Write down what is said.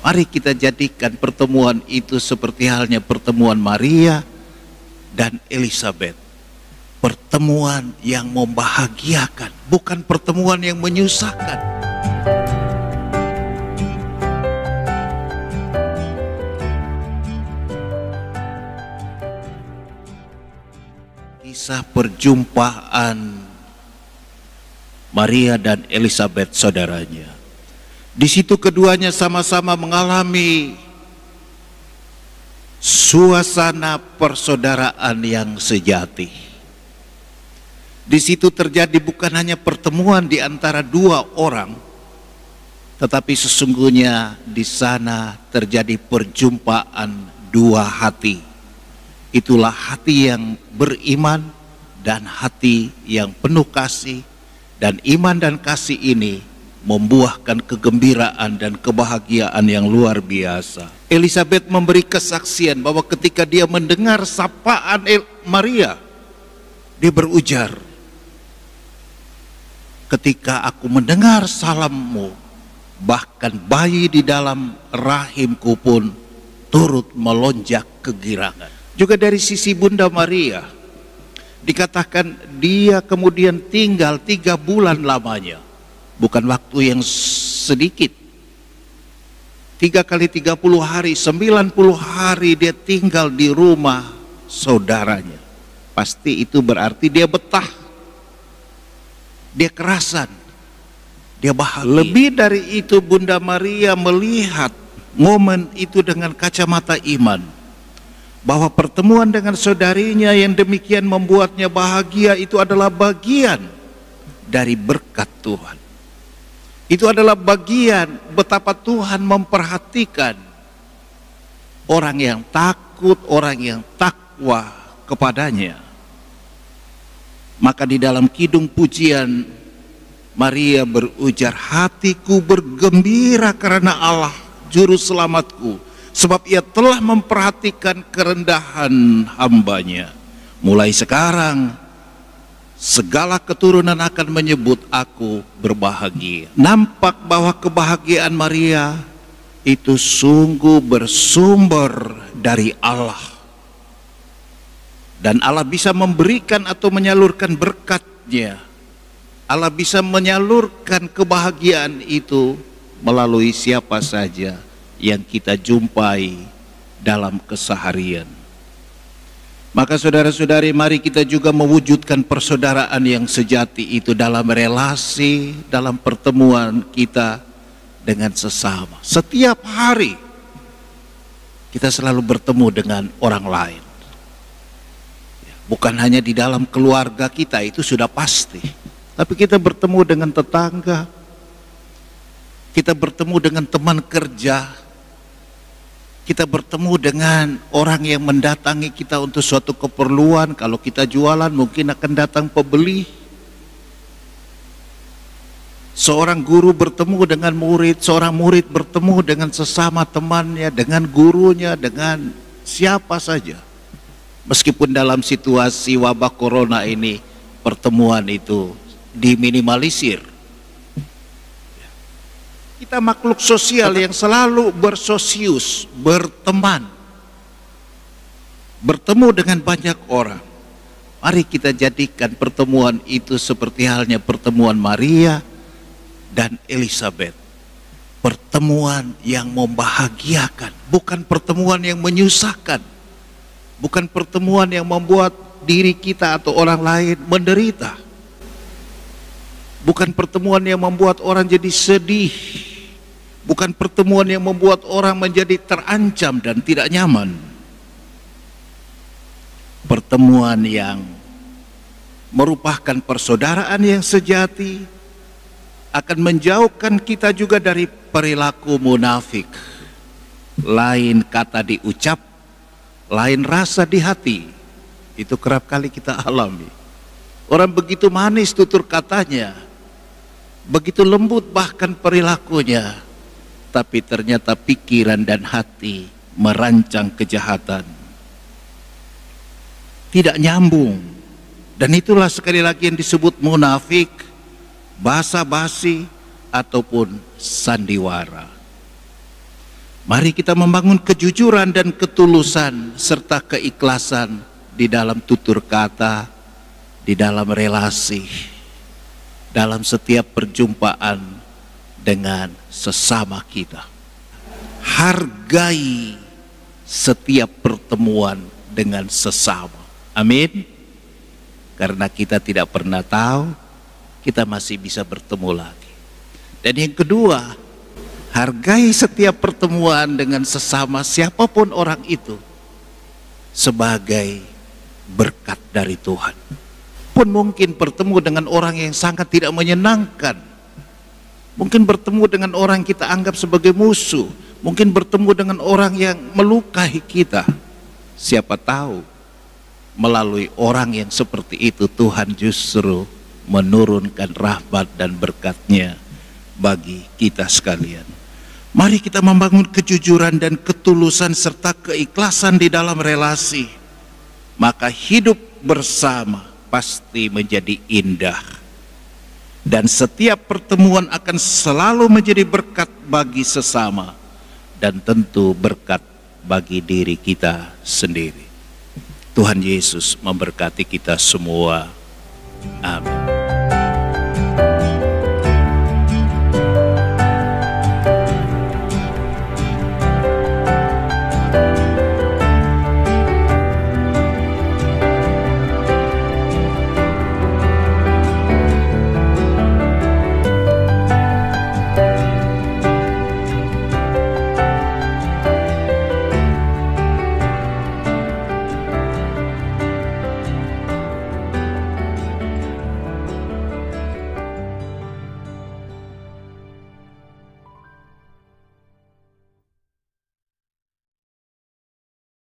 Mari kita jadikan pertemuan itu seperti halnya pertemuan Maria dan Elizabeth. Pertemuan yang membahagiakan, bukan pertemuan yang menyusahkan. Kisah perjumpaan Maria dan Elizabeth saudaranya. Di situ keduanya sama-sama mengalami suasana persaudaraan yang sejati. Di situ terjadi bukan hanya pertemuan di antara dua orang, tetapi sesungguhnya di sana terjadi perjumpaan dua hati. Itulah hati yang beriman dan hati yang penuh kasih, dan iman dan kasih ini membuahkan kegembiraan dan kebahagiaan yang luar biasa. Elizabeth memberi kesaksian bahwa ketika dia mendengar sapaan Maria, dia berujar, ketika aku mendengar salammu, bahkan bayi di dalam rahimku pun turut melonjak kegirangan. Juga dari sisi Bunda Maria, dikatakan dia kemudian tinggal 3 bulan lamanya. Bukan waktu yang sedikit. 3 kali 30 hari, 90 hari dia tinggal di rumah saudaranya. Pasti itu berarti dia betah, dia kerasan, dia bahagia. Lebih dari itu, Bunda Maria melihat momen itu dengan kacamata iman, bahwa pertemuan dengan saudarinya yang demikian membuatnya bahagia itu adalah bagian dari berkat Tuhan. Itu adalah bagian betapa Tuhan memperhatikan orang yang takut, orang yang takwa kepadanya. Maka di dalam kidung pujian, Maria berujar, hatiku bergembira karena Allah juru selamatku, sebab ia telah memperhatikan kerendahan hambanya. Mulai sekarang segala keturunan akan menyebut aku berbahagia. Nampak bahwa kebahagiaan Maria itu sungguh bersumber dari Allah. Dan Allah bisa memberikan atau menyalurkan berkat-Nya. Allah bisa menyalurkan kebahagiaan itu melalui siapa saja yang kita jumpai dalam keseharian. Maka saudara-saudari, mari kita juga mewujudkan persaudaraan yang sejati itu dalam relasi, dalam pertemuan kita dengan sesama. Setiap hari kita selalu bertemu dengan orang lain. Bukan hanya di dalam keluarga kita, itu sudah pasti. Tapi kita bertemu dengan tetangga, kita bertemu dengan teman kerja, kita bertemu dengan orang yang mendatangi kita untuk suatu keperluan. Kalau kita jualan mungkin akan datang pembeli. Seorang guru bertemu dengan murid, seorang murid bertemu dengan sesama temannya, dengan gurunya, dengan siapa saja. Meskipun dalam situasi wabah corona ini pertemuan itu diminimalisir. Kita makhluk sosial yang selalu bersosius, berteman, bertemu dengan banyak orang. Mari kita jadikan pertemuan itu seperti halnya pertemuan Maria dan Elizabeth. Pertemuan yang membahagiakan, bukan pertemuan yang menyusahkan. Bukan pertemuan yang membuat diri kita atau orang lain menderita. Bukan pertemuan yang membuat orang jadi sedih. Bukan pertemuan yang membuat orang menjadi terancam dan tidak nyaman. Pertemuan yang merupakan persaudaraan yang sejati akan menjauhkan kita juga dari perilaku munafik. Lain kata diucap, lain rasa di hati. Itu kerap kali kita alami. Orang begitu manis tutur katanya, begitu lembut bahkan perilakunya, tapi ternyata pikiran dan hati merancang kejahatan. Tidak nyambung. Dan itulah sekali lagi yang disebut munafik, basa-basi, ataupun sandiwara. Mari kita membangun kejujuran dan ketulusan serta keikhlasan di dalam tutur kata, di dalam relasi, dalam setiap perjumpaan dengan sesama kita. Hargai setiap pertemuan dengan sesama. Amin. Karena kita tidak pernah tahu kita masih bisa bertemu lagi. Dan yang kedua, hargai setiap pertemuan dengan sesama siapapun orang itu sebagai berkat dari Tuhan. Pun mungkin bertemu dengan orang yang sangat tidak menyenangkan. Mungkin bertemu dengan orang yang kita anggap sebagai musuh. Mungkin bertemu dengan orang yang melukai kita. Siapa tahu melalui orang yang seperti itu Tuhan justru menurunkan rahmat dan berkat-Nya bagi kita sekalian. Mari kita membangun kejujuran dan ketulusan serta keikhlasan di dalam relasi. Maka hidup bersama pasti menjadi indah. Dan setiap pertemuan akan selalu menjadi berkat bagi sesama. Dan tentu berkat bagi diri kita sendiri. Tuhan Yesus memberkati kita semua. Amin.